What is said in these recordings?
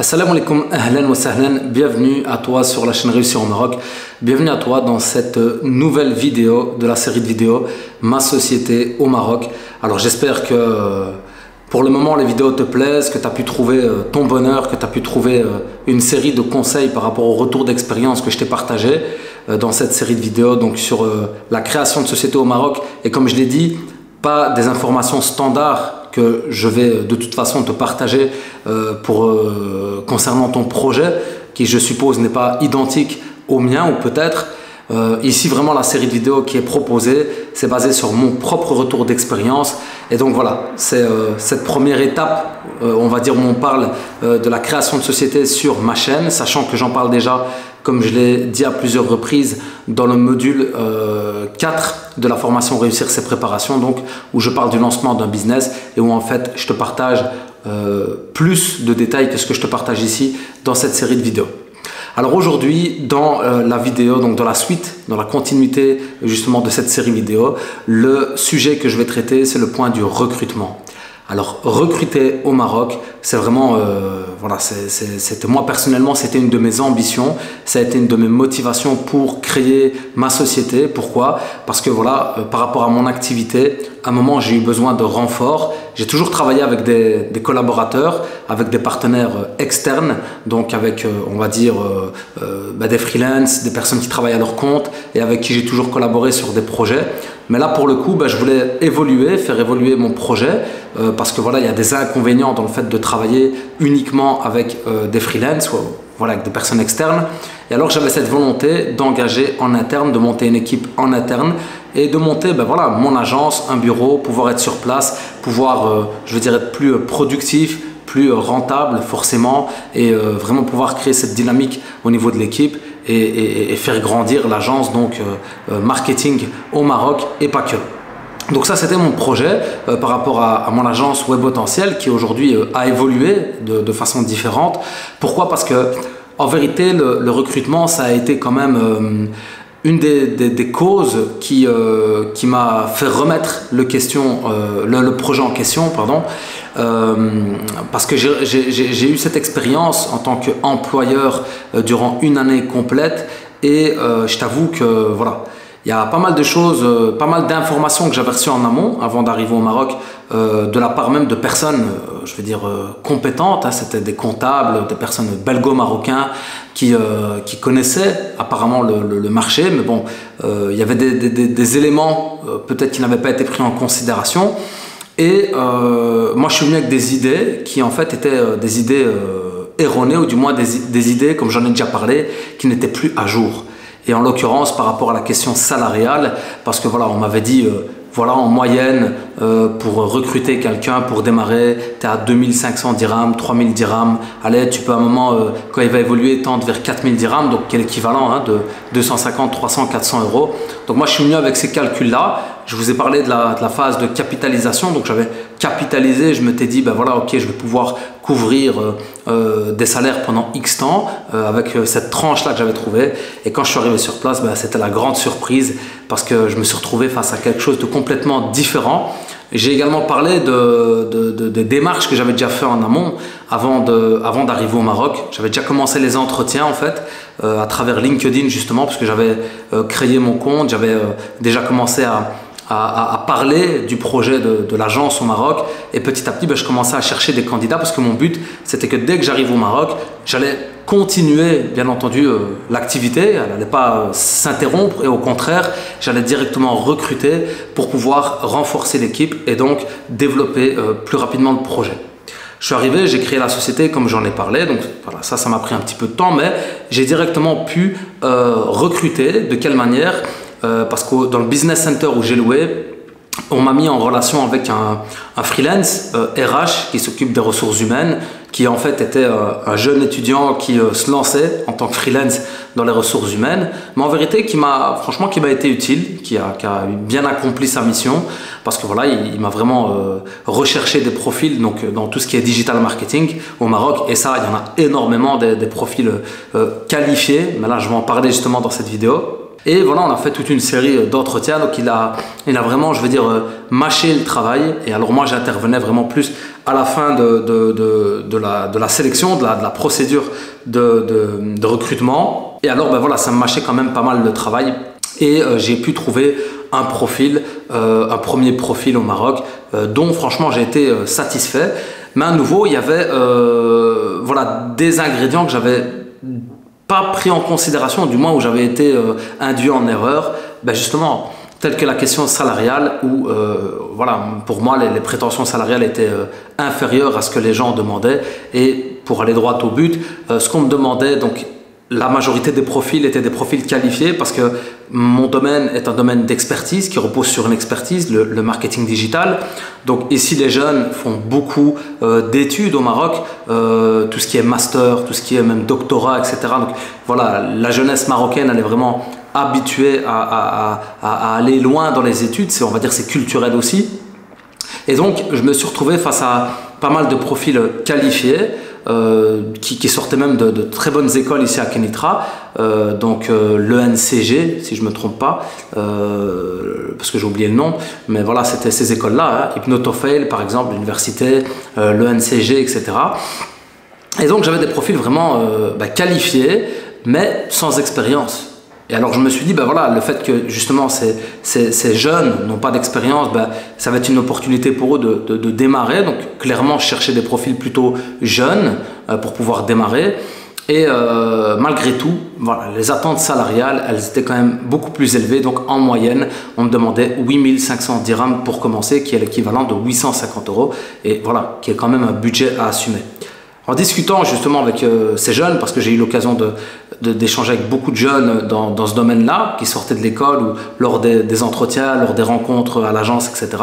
Assalamu alaikum, ahlan wa sahlan, bienvenue à toi sur la chaîne Réussir au Maroc. Bienvenue à toi dans cette nouvelle vidéo de la série de vidéos Ma société au Maroc. Alors j'espère que pour le moment les vidéos te plaisent, que tu as pu trouver ton bonheur, que tu as pu trouver une série de conseils par rapport au retour d'expérience que je t'ai partagé dans cette série de vidéos donc sur la création de société au Maroc. Et comme je l'ai dit, pas des informations standards que je vais de toute façon te partager concernant ton projet, qui je suppose n'est pas identique au mien ou peut-être. Ici vraiment la série de vidéos qui est proposée, c'est basé sur mon propre retour d'expérience. Et donc voilà, c'est cette première étape, on va dire où on parle de la création de société sur ma chaîne, sachant que j'en parle déjà, comme je l'ai dit à plusieurs reprises, dans le module 4 de la formation Réussir ses préparations, donc où je parle du lancement d'un business et où en fait je te partage plus de détails que ce que je te partage ici dans cette série de vidéos. Alors aujourd'hui, dans la vidéo, donc dans la suite, dans la continuité justement de cette série vidéo, le sujet que je vais traiter, c'est le point du recrutement. Alors recruter au Maroc, c'est vraiment, voilà, moi personnellement, c'était une de mes ambitions, ça a été une de mes motivations pour créer ma société. Pourquoi? Parce que voilà, par rapport à mon activité, à un moment j'ai eu besoin de renfort. J'ai toujours travaillé avec des collaborateurs, avec des partenaires externes, donc avec, on va dire, des freelances, des personnes qui travaillent à leur compte et avec qui j'ai toujours collaboré sur des projets. Mais là, pour le coup, je voulais évoluer, faire évoluer mon projet parce que voilà, il y a des inconvénients dans le fait de travailler uniquement avec des freelances, voilà, avec des personnes externes. Et alors, j'avais cette volonté d'engager en interne, de monter une équipe en interne et de monter voilà, mon agence, un bureau, pouvoir être sur place, pouvoir, je veux dire, être plus productif, plus rentable forcément et vraiment pouvoir créer cette dynamique au niveau de l'équipe et faire grandir l'agence donc marketing au Maroc et pas que. Donc ça c'était mon projet par rapport à mon agence Web Potentiel qui aujourd'hui a évolué de façon différente. Pourquoi? Parce que en vérité le recrutement ça a été quand même une des causes qui m'a fait remettre le projet en question, pardon, parce que j'ai eu cette expérience en tant qu'employeur durant une année complète et je t'avoue que voilà, il y a pas mal de choses, pas mal d'informations que j'avais reçues en amont avant d'arriver au Maroc de la part même de personnes, je veux dire, compétentes. Hein, c'était des comptables, des personnes belgo-marocains qui connaissaient apparemment le marché. Mais bon, il y avait des éléments peut-être qui n'avaient pas été pris en considération. Et moi, je suis venu avec des idées qui en fait étaient des idées erronées ou du moins des idées, comme j'en ai déjà parlé, qui n'étaient plus à jour. Et en l'occurrence par rapport à la question salariale, parce que voilà, on m'avait dit voilà, en moyenne pour recruter quelqu'un pour démarrer, tu es à 2500 dirhams, 3000 dirhams. Allez, tu peux à un moment, quand il va évoluer, tendre vers 4000 dirhams, donc qui est l'équivalent hein, de 250, 300, 400 euros. Donc moi, je suis venu avec ces calculs-là. Je vous ai parlé de la phase de capitalisation, donc j'avais capitalisé, je m'étais dit, voilà, ok, je vais pouvoir couvrir des salaires pendant X temps avec cette tranche-là que j'avais trouvée. Et quand je suis arrivé sur place, c'était la grande surprise parce que je me suis retrouvé face à quelque chose de complètement différent. J'ai également parlé de démarches que j'avais déjà fait en amont avant d'arriver au Maroc. J'avais déjà commencé les entretiens en fait à travers LinkedIn justement parce que j'avais créé mon compte, j'avais déjà commencé à parler du projet de l'agence au Maroc et petit à petit je commençais à chercher des candidats parce que mon but c'était que dès que j'arrive au Maroc j'allais continuer bien entendu l'activité, elle n'allait pas s'interrompre et au contraire j'allais directement recruter pour pouvoir renforcer l'équipe et donc développer plus rapidement le projet. Je suis arrivé, j'ai créé la société comme j'en ai parlé, donc voilà, ça m'a pris un petit peu de temps mais j'ai directement pu recruter. De quelle manière? Parce que dans le business center où j'ai loué, on m'a mis en relation avec un freelance RH qui s'occupe des ressources humaines, qui en fait était un jeune étudiant qui se lançait en tant que freelance dans les ressources humaines, mais en vérité qui m'a été utile, qui a bien accompli sa mission, parce que voilà, il m'a vraiment recherché des profils donc dans tout ce qui est digital marketing au Maroc, et ça, il y en a énormément des profils qualifiés, mais là je vais en parler justement dans cette vidéo. Et voilà, on a fait toute une série d'entretiens. Donc il a vraiment, je veux dire, mâché le travail. Et alors moi, j'intervenais vraiment plus à la fin de la sélection, de la procédure de recrutement. Et alors, ben voilà, ça me mâchait quand même pas mal le travail. Et j'ai pu trouver un profil, un premier profil au Maroc, dont franchement j'ai été satisfait. Mais à nouveau, il y avait voilà, des ingrédients que j'avais pas pris en considération, du moins où j'avais été induit en erreur, ben justement, telle que la question salariale, où voilà, pour moi les prétentions salariales étaient inférieures à ce que les gens demandaient. Et pour aller droit au but, ce qu'on me demandait, donc la majorité des profils étaient des profils qualifiés parce que mon domaine est un domaine d'expertise qui repose sur une expertise, le marketing digital. Donc ici, les jeunes font beaucoup d'études au Maroc, tout ce qui est master, tout ce qui est même doctorat, etc. Donc voilà, la jeunesse marocaine, elle est vraiment habituée à aller loin dans les études. On va dire c'est culturel aussi. Et donc, je me suis retrouvé face à pas mal de profils qualifiés, qui sortaient même de très bonnes écoles ici à Kenitra, donc l'ENCG si je ne me trompe pas, parce que j'ai oublié le nom, mais voilà, c'était ces écoles-là, hein, Hypnotofail par exemple, l'université, l'ENCG, etc. Et donc j'avais des profils vraiment qualifiés, mais sans expérience. Et alors je me suis dit, ben voilà, le fait que justement ces jeunes n'ont pas d'expérience, ça va être une opportunité pour eux de démarrer. Donc clairement, je cherchais des profils plutôt jeunes pour pouvoir démarrer. Et malgré tout, voilà, les attentes salariales, elles étaient quand même beaucoup plus élevées. Donc en moyenne, on me demandait 8500 dirhams pour commencer, qui est l'équivalent de 850 €. Et voilà, qui est quand même un budget à assumer. En discutant justement avec ces jeunes, parce que j'ai eu l'occasion d'échanger avec beaucoup de jeunes dans ce domaine-là, qui sortaient de l'école ou lors des entretiens, lors des rencontres à l'agence, etc.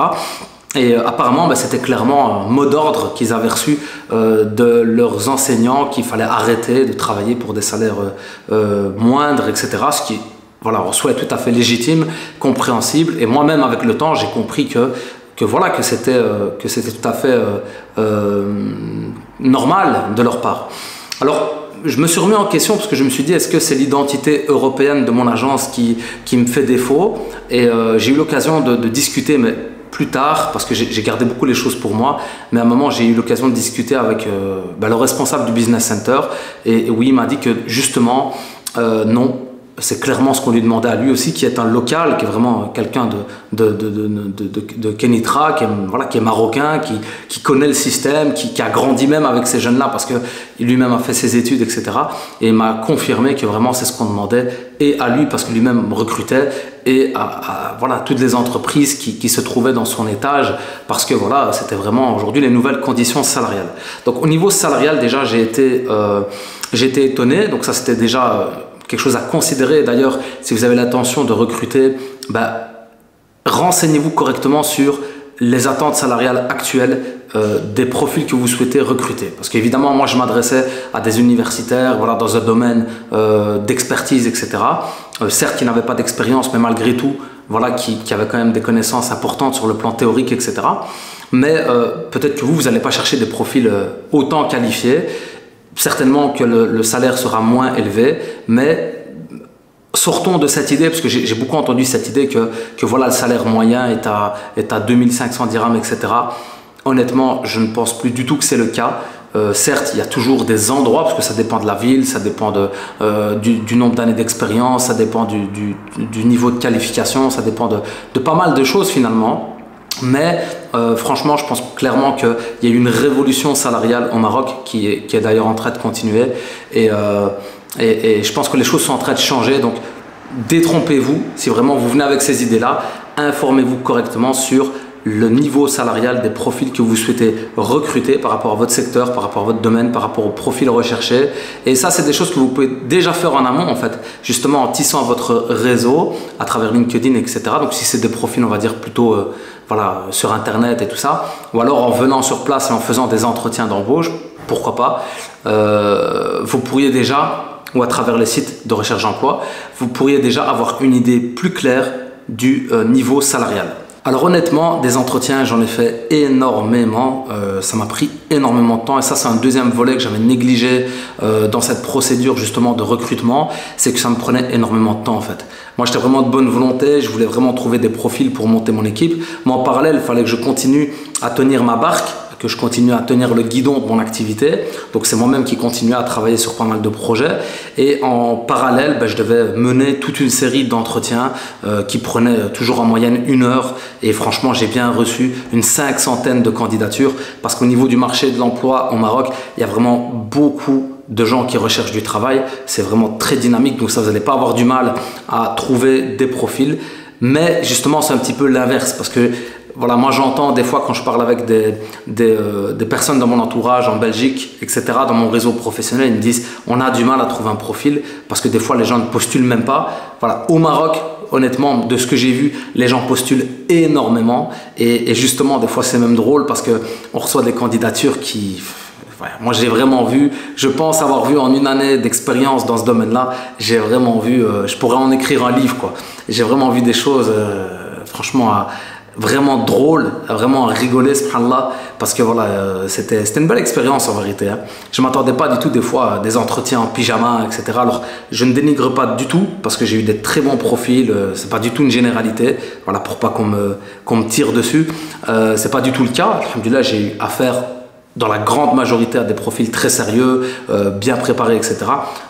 Et apparemment, c'était clairement un mot d'ordre qu'ils avaient reçu de leurs enseignants, qu'il fallait arrêter de travailler pour des salaires moindres, etc. Ce qui, voilà, en soi est tout à fait légitime, compréhensible. Et moi-même, avec le temps, j'ai compris que c'était tout à fait normal de leur part. Alors, je me suis remis en question parce que je me suis dit, est-ce que c'est l'identité européenne de mon agence qui me fait défaut? Et j'ai eu l'occasion de discuter, mais plus tard, parce que j'ai gardé beaucoup les choses pour moi, mais à un moment, j'ai eu l'occasion de discuter avec le responsable du Business Center. Et oui, il m'a dit que justement, non. C'est clairement ce qu'on lui demandait à lui aussi, qui est un local, qui est vraiment quelqu'un de Kenitra, qui est marocain, qui connaît le système, qui a grandi même avec ces jeunes-là, parce qu'il lui-même a fait ses études, etc. Et il m'a confirmé que vraiment c'est ce qu'on demandait, et à lui, parce que lui-même recrutait, et à voilà, toutes les entreprises qui se trouvaient dans son étage, parce que voilà, c'était vraiment aujourd'hui les nouvelles conditions salariales. Donc au niveau salarial, déjà, j'ai été étonné, donc ça c'était déjà quelque chose à considérer. D'ailleurs, si vous avez l'intention de recruter, renseignez-vous correctement sur les attentes salariales actuelles des profils que vous souhaitez recruter. Parce qu'évidemment, moi, je m'adressais à des universitaires, voilà, dans un domaine d'expertise, etc. Certes, qui n'avaient pas d'expérience, mais malgré tout, voilà, qui avaient quand même des connaissances importantes sur le plan théorique, etc. Mais peut-être que vous n'allez pas chercher des profils autant qualifiés. Certainement que le salaire sera moins élevé, mais sortons de cette idée, parce que j'ai beaucoup entendu cette idée que voilà, le salaire moyen est à 2500 dirhams, etc. Honnêtement, je ne pense plus du tout que c'est le cas. Certes, il y a toujours des endroits, parce que ça dépend de la ville, ça dépend du nombre d'années d'expérience, ça dépend du niveau de qualification, ça dépend de pas mal de choses finalement. Mais franchement, je pense clairement qu'il y a eu une révolution salariale au Maroc qui est d'ailleurs en train de continuer. Et je pense que les choses sont en train de changer. Donc, détrompez-vous. Si vraiment vous venez avec ces idées-là, informez-vous correctement sur le niveau salarial des profils que vous souhaitez recruter par rapport à votre secteur, par rapport à votre domaine, par rapport aux profils recherchés. Et ça, c'est des choses que vous pouvez déjà faire en amont, en fait, justement en tissant votre réseau à travers LinkedIn, etc. Donc, si c'est des profils, on va dire plutôt voilà, sur Internet et tout ça, ou alors en venant sur place et en faisant des entretiens d'embauche, pourquoi pas, vous pourriez déjà, ou à travers les sites de recherche d'emploi, vous pourriez déjà avoir une idée plus claire du niveau salarial. Alors honnêtement, des entretiens, j'en ai fait énormément. Ça m'a pris énormément de temps et ça, c'est un deuxième volet que j'avais négligé dans cette procédure justement de recrutement, c'est que ça me prenait énormément de temps en fait. Moi, j'étais vraiment de bonne volonté, je voulais vraiment trouver des profils pour monter mon équipe, mais en parallèle, il fallait que je continue à tenir ma barque, que je continue à tenir le guidon de mon activité. Donc c'est moi-même qui continuais à travailler sur pas mal de projets. Et en parallèle, je devais mener toute une série d'entretiens qui prenaient toujours en moyenne 1 heure. Et franchement, j'ai bien reçu une 500aine de candidatures parce qu'au niveau du marché de l'emploi au Maroc, il y a vraiment beaucoup de gens qui recherchent du travail. C'est vraiment très dynamique. Donc ça, vous n'allez pas avoir du mal à trouver des profils. Mais justement, c'est un petit peu l'inverse parce que voilà, moi j'entends des fois quand je parle avec des personnes dans mon entourage en Belgique, etc., dans mon réseau professionnel, ils me disent on a du mal à trouver un profil parce que des fois les gens ne postulent même pas. Voilà, au Maroc, honnêtement, de ce que j'ai vu, les gens postulent énormément et justement des fois c'est même drôle parce qu'on reçoit des candidatures qui... Ouais, moi j'ai vraiment vu, je pense avoir vu en 1 année d'expérience dans ce domaine-là, j'ai vraiment vu, je pourrais en écrire un livre quoi. J'ai vraiment vu des choses, franchement, vraiment drôles, vraiment à rigoler, subhanallah, parce que voilà, c'était une belle expérience en vérité. Hein. Je ne m'attendais pas du tout des fois à des entretiens en pyjama, etc. Alors je ne dénigre pas du tout parce que j'ai eu des très bons profils, c'est pas du tout une généralité, voilà, pour pas qu'on me tire dessus, c'est pas du tout le cas. Alhamdoulilah, j'ai eu affaire dans la grande majorité à des profils très sérieux, bien préparés, etc.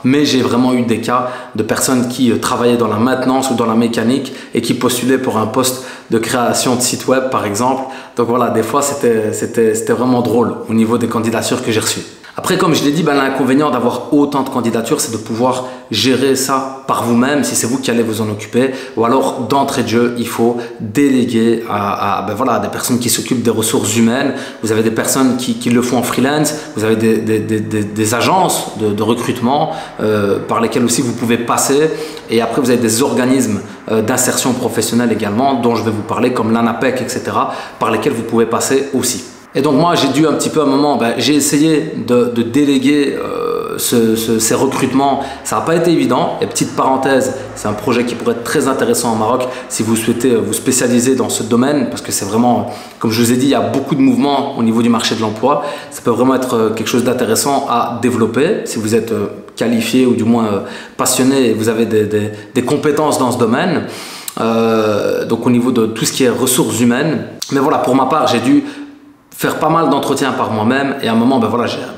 Mais j'ai vraiment eu des cas de personnes qui travaillaient dans la maintenance ou dans la mécanique et qui postulaient pour un poste de création de site web, par exemple. Donc voilà, des fois, c'était vraiment drôle au niveau des candidatures que j'ai reçues. Après, comme je l'ai dit, l'inconvénient d'avoir autant de candidatures, c'est de pouvoir gérer ça par vous-même, si c'est vous qui allez vous en occuper. Ou alors, d'entrée de jeu, il faut déléguer à des personnes qui s'occupent des ressources humaines. Vous avez des personnes qui le font en freelance. Vous avez des agences de recrutement par lesquelles aussi vous pouvez passer. Et après, vous avez des organismes d'insertion professionnelle également, dont je vais vous parler, comme l'ANAPEC, etc., par lesquels vous pouvez passer aussi. Et donc moi j'ai dû un petit peu à un moment, j'ai essayé de déléguer ces recrutements. Ça n'a pas été évident. Et petite parenthèse, c'est un projet qui pourrait être très intéressant au Maroc si vous souhaitez vous spécialiser dans ce domaine parce que c'est vraiment, comme je vous ai dit, il y a beaucoup de mouvements au niveau du marché de l'emploi. Ça peut vraiment être quelque chose d'intéressant à développer si vous êtes qualifié ou du moins passionné et vous avez des compétences dans ce domaine. Donc au niveau de tout ce qui est ressources humaines. Mais voilà, pour ma part, j'ai dû faire pas mal d'entretiens par moi-même et à un moment,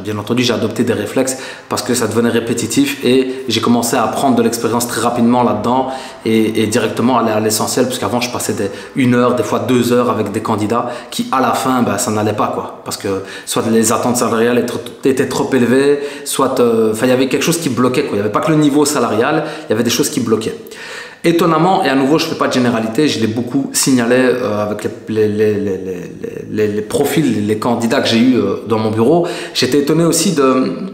bien entendu, j'ai adopté des réflexes parce que ça devenait répétitif et j'ai commencé à prendre de l'expérience très rapidement là-dedans et directement aller à l'essentiel parce qu'avant, je passais 1 heure, des fois 2 heures avec des candidats qui, à la fin, ça n'allait pas quoi. Parce que soit les attentes salariales étaient trop élevées, soit il y avait quelque chose qui bloquait quoi. Il n'y avait pas que le niveau salarial, il y avait des choses qui bloquaient. Étonnamment, et à nouveau je ne fais pas de généralité, je l'ai beaucoup signalé avec les profils, les candidats que j'ai eu dans mon bureau. J'étais étonné aussi de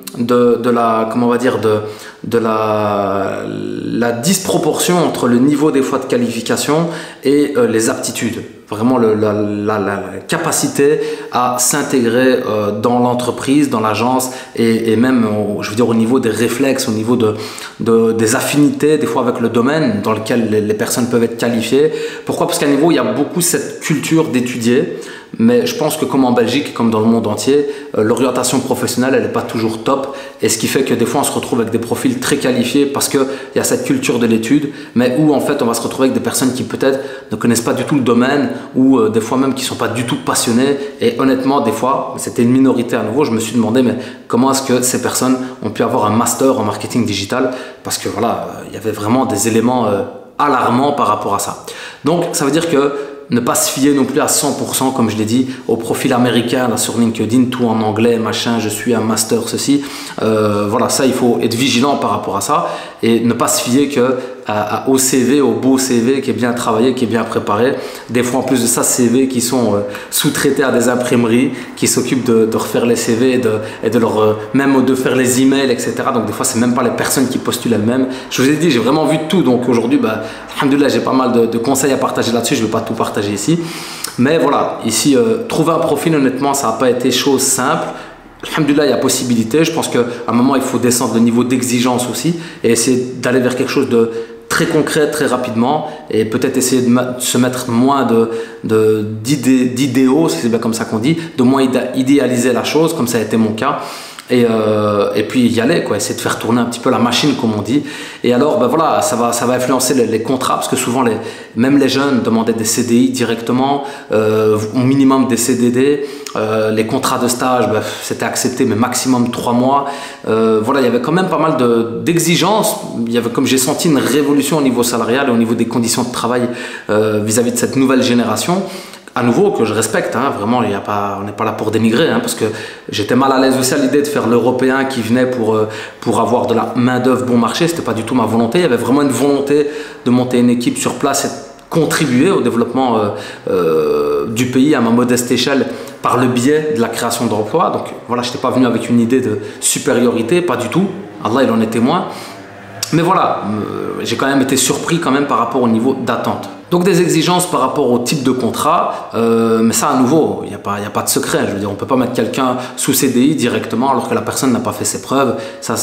la disproportion entre le niveau des fois de qualification et les aptitudes. Vraiment la capacité à s'intégrer dans l'entreprise, dans l'agence et même je veux dire au niveau des réflexes, au niveau des affinités des fois avec le domaine dans lequel les personnes peuvent être qualifiées. Pourquoi? Parce qu'à niveau il y a beaucoup cette culture d'étudier. Mais je pense que comme en Belgique, comme dans le monde entier, l'orientation professionnelle, elle n'est pas toujours top. Et ce qui fait que des fois, on se retrouve avec des profils très qualifiés parce qu'il y a cette culture de l'étude, mais où en fait, on va se retrouver avec des personnes qui peut-être ne connaissent pas du tout le domaine ou des fois même qui ne sont pas du tout passionnées. Et honnêtement, des fois, c'était une minorité à nouveau. Je me suis demandé, mais comment est-ce que ces personnes ont pu avoir un master en marketing digital? Parce que voilà, il y avait vraiment des éléments alarmants par rapport à ça. Donc, ça veut dire que ne pas se fier non plus à 100%, comme je l'ai dit, au profil américain là, sur LinkedIn, tout en anglais, machin, je suis un master, ceci. Voilà, ça, il faut être vigilant par rapport à ça et ne pas se fier au CV, au beau CV qui est bien travaillé, qui est bien préparé. Des fois, en plus de ça, CV qui sont sous-traités à des imprimeries qui s'occupent de refaire les CV et de leur, même de faire les emails, etc. Donc, des fois, c'est même pas les personnes qui postulent elles-mêmes. Je vous ai dit, j'ai vraiment vu tout. Donc, aujourd'hui, alhamdoulilah, j'ai pas mal de conseils à partager là-dessus. Je ne vais pas tout partager ici. Mais voilà, ici, trouver un profil, honnêtement, ça n'a pas été chose simple. Alhamdoulilah, il y a possibilité. Je pense qu'à un moment, il faut descendre le niveau d'exigence aussi et essayer d'aller vers quelque chose de très concret, très rapidement, et peut-être essayer de se mettre moins d'idéaux, si c'est bien comme ça qu'on dit, de moins idéaliser la chose, comme ça a été mon cas. Et puis y aller, quoi, essayer de faire tourner un petit peu la machine, comme on dit. Et alors ben voilà, ça va influencer les contrats, parce que souvent même les jeunes demandaient des CDI directement, au minimum des CDD. Les contrats de stage, ben, c'était accepté, mais maximum 3 mois. Voilà, il y avait quand même pas mal d'exigences. Il y avait, comme j'ai senti, une révolution au niveau salarial et au niveau des conditions de travail vis-à-vis de cette nouvelle génération. À nouveau, que je respecte, hein, vraiment, on n'est pas là pour dénigrer, hein, parce que j'étais mal à l'aise aussi à l'idée de faire l'Européen qui venait pour avoir de la main-d'œuvre bon marché. C'était pas du tout ma volonté. Il y avait vraiment une volonté de monter une équipe sur place et de contribuer au développement du pays à ma modeste échelle par le biais de la création d'emplois. Donc voilà, je n'étais pas venu avec une idée de supériorité, pas du tout. Allah, il en est témoin. Mais voilà, j'ai quand même été surpris quand même par rapport au niveau d'attente. Donc des exigences par rapport au type de contrat, mais ça à nouveau, il n'y a pas de secret. Je veux dire, on ne peut pas mettre quelqu'un sous CDI directement alors que la personne n'a pas fait ses preuves. Ça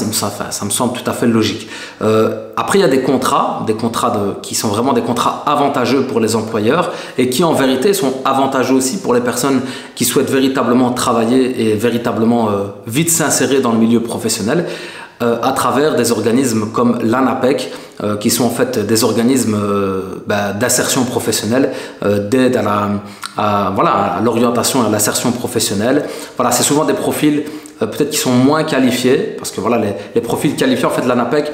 me semble tout à fait logique. Après, il y a des contrats qui sont vraiment des contrats avantageux pour les employeurs et qui en vérité sont avantageux aussi pour les personnes qui souhaitent véritablement travailler et véritablement vite s'insérer dans le milieu professionnel. À travers des organismes comme l'ANAPEC, qui sont en fait des organismes d'insertion professionnelle, d'aide à l'orientation et à l'insertion professionnelle. Voilà, c'est souvent des profils peut-être qui sont moins qualifiés, parce que voilà, les profils qualifiés, en fait, l'ANAPEC,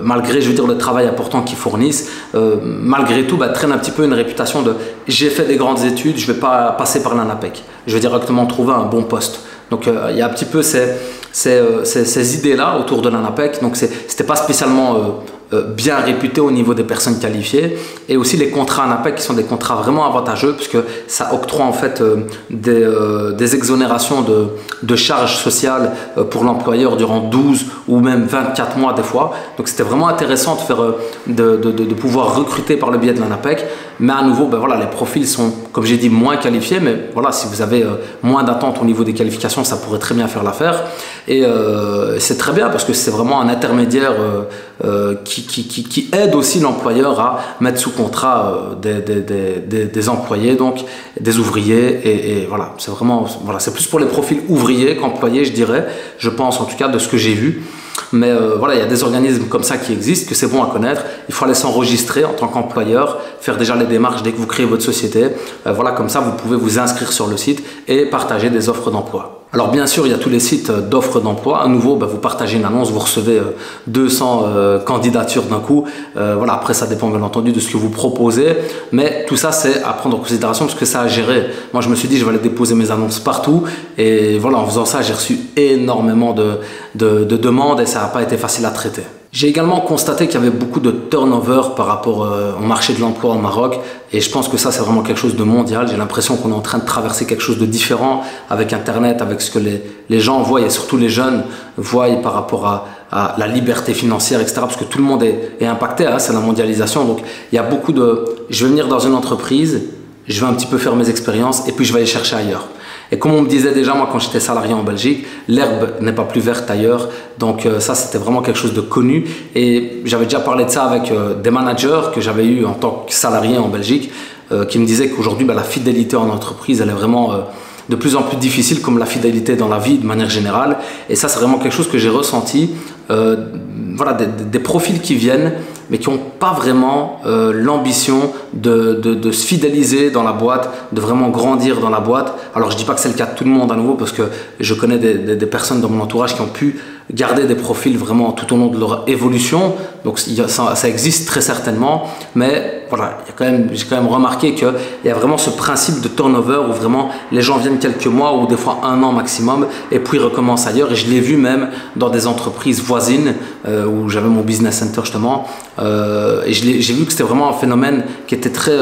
malgré, je veux dire, le travail important qu'ils fournissent, malgré tout, traînent un petit peu une réputation de « j'ai fait des grandes études, je ne vais pas passer par l'ANAPEC, je vais directement trouver un bon poste ». Donc il y a un petit peu ces idées-là autour de l'ANAPEC. Donc c'était pas spécialement bien réputé au niveau des personnes qualifiées. Et aussi les contrats ANAPEC qui sont des contrats vraiment avantageux puisque ça octroie en fait des exonérations de charges sociales pour l'employeur durant 12 ou même 24 mois des fois. Donc c'était vraiment intéressant de pouvoir recruter par le biais de l'ANAPEC. Mais à nouveau, voilà, les profils sont, comme j'ai dit, moins qualifiés. Mais voilà, si vous avez moins d'attente au niveau des qualifications, ça pourrait très bien faire l'affaire. Et c'est très bien parce que c'est vraiment un intermédiaire qui aide aussi l'employeur à mettre sous contrat des employés, donc des ouvriers. Et voilà, c'est vraiment, voilà, c'est plus pour les profils ouvriers qu'employés, je dirais. Je pense en tout cas de ce que j'ai vu. Mais voilà, il y a des organismes comme ça qui existent, que c'est bon à connaître. Il faut aller s'enregistrer en tant qu'employeur, faire déjà les démarches dès que vous créez votre société. Voilà, comme ça, vous pouvez vous inscrire sur le site et partager des offres d'emploi. Alors bien sûr, il y a tous les sites d'offres d'emploi. À nouveau, vous partagez une annonce, vous recevez 200 candidatures d'un coup. Voilà, après, ça dépend bien entendu de ce que vous proposez. Mais tout ça, c'est à prendre en considération parce que ça a géré. Moi, je me suis dit, je vais aller déposer mes annonces partout. Et voilà, en faisant ça, j'ai reçu énormément de demandes et ça n'a pas été facile à traiter. J'ai également constaté qu'il y avait beaucoup de turnover par rapport au marché de l'emploi au Maroc et je pense que ça c'est vraiment quelque chose de mondial. J'ai l'impression qu'on est en train de traverser quelque chose de différent avec Internet, avec ce que les gens voient et surtout les jeunes voient par rapport à la liberté financière, etc. Parce que tout le monde est impacté, hein, c'est la mondialisation. Donc il y a beaucoup je vais venir dans une entreprise, je vais un petit peu faire mes expériences et puis je vais aller chercher ailleurs. Et comme on me disait déjà, moi, quand j'étais salarié en Belgique, l'herbe n'est pas plus verte ailleurs. Donc ça, c'était vraiment quelque chose de connu. Et j'avais déjà parlé de ça avec des managers que j'avais eu en tant que salarié en Belgique, qui me disaient qu'aujourd'hui, la fidélité en entreprise, elle est vraiment de plus en plus difficile, comme la fidélité dans la vie de manière générale. Et ça, c'est vraiment quelque chose que j'ai ressenti. Voilà, des profils qui viennent, mais qui n'ont pas vraiment l'ambition de se fidéliser dans la boîte, de vraiment grandir dans la boîte. Alors je ne dis pas que c'est le cas de tout le monde à nouveau, parce que je connais des personnes dans mon entourage qui ont pu garder des profils vraiment tout au long de leur évolution. Donc ça existe très certainement, mais voilà, j'ai quand même remarqué qu'il y a vraiment ce principe de turnover où vraiment les gens viennent quelques mois ou des fois 1 an maximum et puis recommencent ailleurs. Et je l'ai vu même dans des entreprises voisines où j'avais mon business center justement. Et j'ai vu que c'était vraiment un phénomène qui était très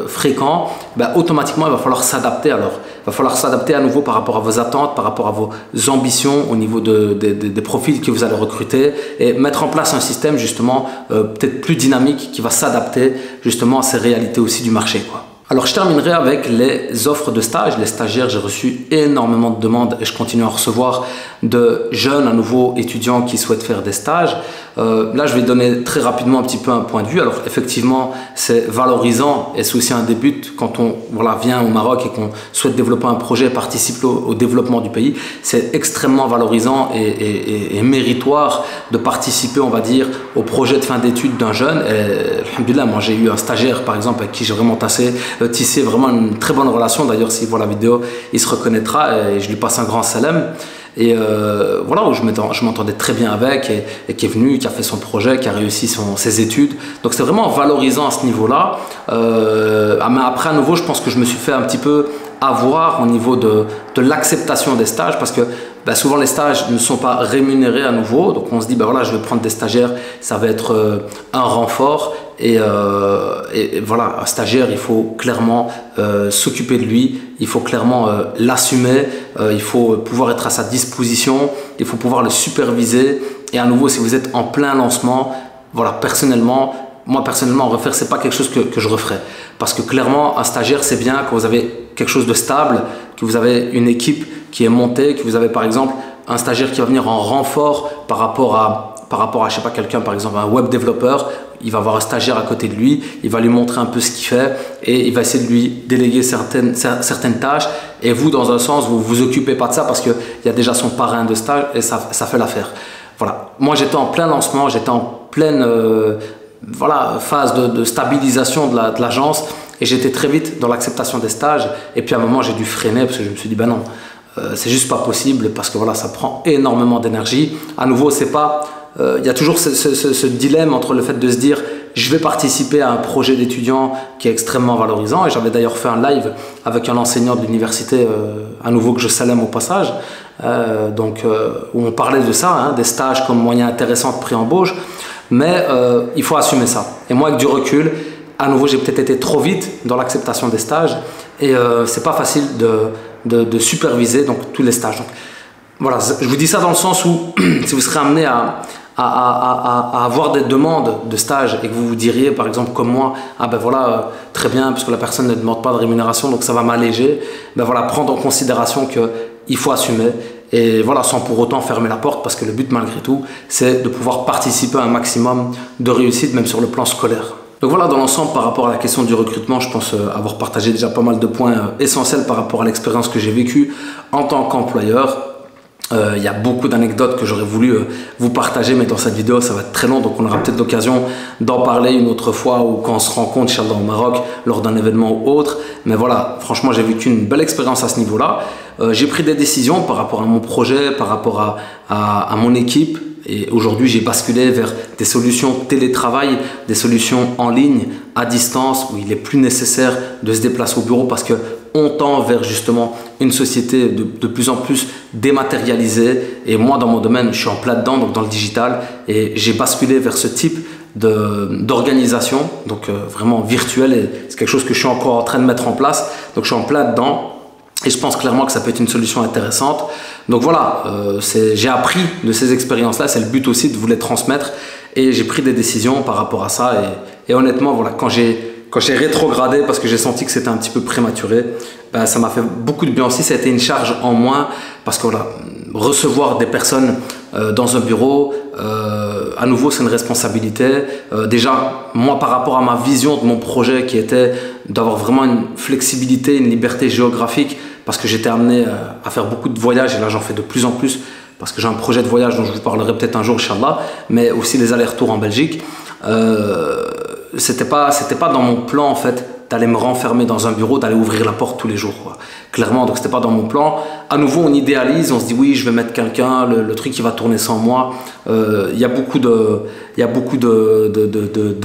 fréquent. Automatiquement, il va falloir s'adapter alors. Il va falloir s'adapter à nouveau par rapport à vos attentes, par rapport à vos ambitions au niveau des profils que vous allez recruter et mettre en place un système justement peut-être plus dynamique qui va s'adapter justement à ces réalités aussi du marché, quoi. Alors je terminerai avec les offres de stage. Les stagiaires, j'ai reçu énormément de demandes et je continue à en recevoir de jeunes, à nouveau étudiants qui souhaitent faire des stages. Là, je vais donner très rapidement un petit peu un point de vue. Alors effectivement, c'est valorisant et c'est aussi un des buts quand on vient au Maroc et qu'on souhaite développer un projet et participer au développement du pays. C'est extrêmement valorisant et méritoire de participer, on va dire, au projet de fin d'études d'un jeune. Et alhamdoulilah, moi j'ai eu un stagiaire par exemple avec qui j'ai vraiment tissé vraiment une très bonne relation. D'ailleurs, s'il voit la vidéo, il se reconnaîtra et je lui passe un grand salam. Et où je m'entendais très bien avec et qui est venu, qui a fait son projet, qui a réussi ses études. Donc c'était vraiment valorisant à ce niveau-là. Mais après, à nouveau, je pense que je me suis fait un petit peu avoir au niveau de l'acceptation des stages parce que souvent les stages ne sont pas rémunérés à nouveau. Donc on se dit, je vais prendre des stagiaires, ça va être un renfort. Et voilà, un stagiaire, il faut clairement s'occuper de lui, il faut clairement l'assumer, il faut pouvoir être à sa disposition, il faut pouvoir le superviser. Et à nouveau, si vous êtes en plein lancement, moi personnellement, refaire, c'est pas quelque chose que je referais. Parce que clairement, un stagiaire, c'est bien quand vous avez quelque chose de stable, que vous avez une équipe qui est montée, que vous avez par exemple un stagiaire qui va venir en renfort par rapport à je sais pas, quelqu'un, par exemple un web développeur. Il va avoir un stagiaire à côté de lui, il va lui montrer un peu ce qu'il fait et il va essayer de lui déléguer certaines tâches. Et vous, dans un sens, vous vous occupez pas de ça parce qu'il y a déjà son parrain de stage et ça fait l'affaire. Voilà. Moi, j'étais en plein lancement, j'étais en pleine phase de stabilisation de l'agence et j'étais très vite dans l'acceptation des stages. Et puis à un moment, j'ai dû freiner parce que je me suis dit, non, c'est juste pas possible parce que ça prend énormément d'énergie. À nouveau, c'est pas... Il y a toujours ce dilemme entre le fait de se dire je vais participer à un projet d'étudiant qui est extrêmement valorisant et j'avais d'ailleurs fait un live avec un enseignant de l'université à nouveau que je salue au passage où on parlait de ça, des stages comme moyen intéressant de pré-embauche, mais il faut assumer ça. Et moi avec du recul, à nouveau j'ai peut-être été trop vite dans l'acceptation des stages et c'est pas facile de superviser donc tous les stages. Donc, voilà, je vous dis ça dans le sens où si vous serez amené à avoir des demandes de stage et que vous vous diriez par exemple comme moi, très bien parce que la personne ne demande pas de rémunération donc ça va m'alléger, prendre en considération qu'il faut assumer et sans pour autant fermer la porte parce que le but malgré tout c'est de pouvoir participer à un maximum de réussite même sur le plan scolaire. Donc voilà, dans l'ensemble, par rapport à la question du recrutement, je pense avoir partagé déjà pas mal de points essentiels par rapport à l'expérience que j'ai vécue en tant qu'employeur. Il y a beaucoup d'anecdotes que j'aurais voulu vous partager, mais dans cette vidéo, ça va être très long, donc on aura peut-être l'occasion d'en parler une autre fois ou quand on se rencontre, Inch'Allah, au Maroc, lors d'un événement ou autre. Mais voilà, franchement, j'ai vécu une belle expérience à ce niveau-là. J'ai pris des décisions par rapport à mon projet, par rapport à mon équipe. Et aujourd'hui, j'ai basculé vers des solutions télétravail, des solutions en ligne, à distance, où il est plus nécessaire de se déplacer au bureau parce que on tend vers justement une société de plus en plus dématérialisée. Et moi, dans mon domaine, je suis en plein dedans, donc dans le digital, et j'ai basculé vers ce type d'organisation, donc vraiment virtuelle. Et c'est quelque chose que je suis encore en train de mettre en place. Donc je suis en plein dedans. Et je pense clairement que ça peut être une solution intéressante. Donc voilà, j'ai appris de ces expériences-là. C'est le but aussi de vous les transmettre. Et j'ai pris des décisions par rapport à ça. Et honnêtement, voilà, quand j'ai rétrogradé parce que j'ai senti que c'était un petit peu prématuré, ça m'a fait beaucoup de bien aussi. Ça a été une charge en moins parce que recevoir des personnes dans un bureau, à nouveau, c'est une responsabilité. Déjà, moi, par rapport à ma vision de mon projet qui était d'avoir vraiment une flexibilité, une liberté géographique, parce que j'étais amené à faire beaucoup de voyages et là, j'en fais de plus en plus parce que j'ai un projet de voyage dont je vous parlerai peut-être un jour, Inch'Allah, mais aussi les allers-retours en Belgique. C'était pas dans mon plan en fait d'aller me renfermer dans un bureau, d'aller ouvrir la porte tous les jours, quoi. Clairement, donc c'était pas dans mon plan. À nouveau, on idéalise, on se dit oui, je vais mettre quelqu'un, le truc qui va tourner sans moi. Il y a beaucoup de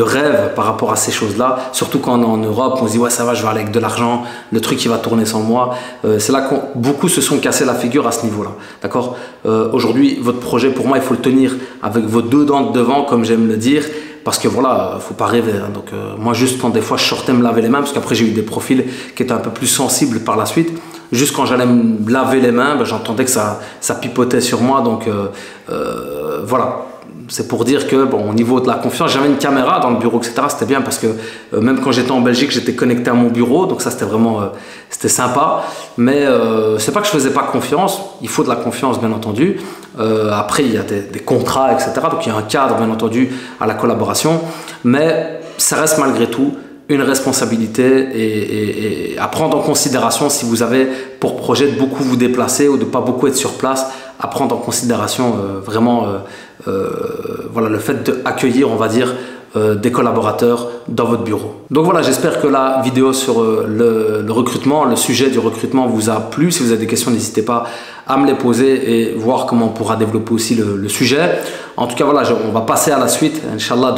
rêves par rapport à ces choses-là. Surtout quand on est en Europe, on se dit ouais, ça va, je vais aller avec de l'argent, le truc qui va tourner sans moi. C'est là que beaucoup se sont cassés la figure à ce niveau-là. D'accord. Aujourd'hui, votre projet, pour moi, il faut le tenir avec vos deux dents de devant, comme j'aime le dire. Parce que voilà, faut pas rêver. Hein. Donc moi, juste quand des fois je sortais me laver les mains, parce qu'après j'ai eu des profils qui étaient un peu plus sensibles par la suite. Juste quand j'allais me laver les mains, j'entendais que ça pipotait sur moi. Donc voilà, c'est pour dire que, bon, au niveau de la confiance, j'avais une caméra dans le bureau, etc. C'était bien parce que même quand j'étais en Belgique, j'étais connecté à mon bureau. Donc ça, c'était vraiment c'était sympa. Mais c'est pas que je faisais pas confiance. Il faut de la confiance, bien entendu. Après, il y a des contrats, etc. Donc il y a un cadre, bien entendu, à la collaboration. Mais ça reste malgré tout une responsabilité et à prendre en considération si vous avez pour projet de beaucoup vous déplacer ou de pas beaucoup être sur place, à prendre en considération vraiment voilà, le fait d'accueillir, on va dire, des collaborateurs dans votre bureau. Donc voilà, j'espère que la vidéo sur le recrutement, le sujet du recrutement vous a plu. Si vous avez des questions, n'hésitez pas à me les poser et voir comment on pourra développer aussi le sujet. En tout cas, voilà, on va passer à la suite, Inch'Allah,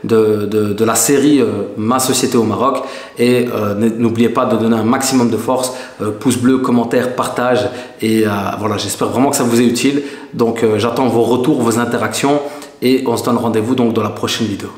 de la série Ma société au Maroc. Et n'oubliez pas de donner un maximum de force, pouce bleu, commentaire, partage. Et voilà, j'espère vraiment que ça vous est utile. Donc j'attends vos retours, vos interactions et on se donne rendez-vous donc dans la prochaine vidéo.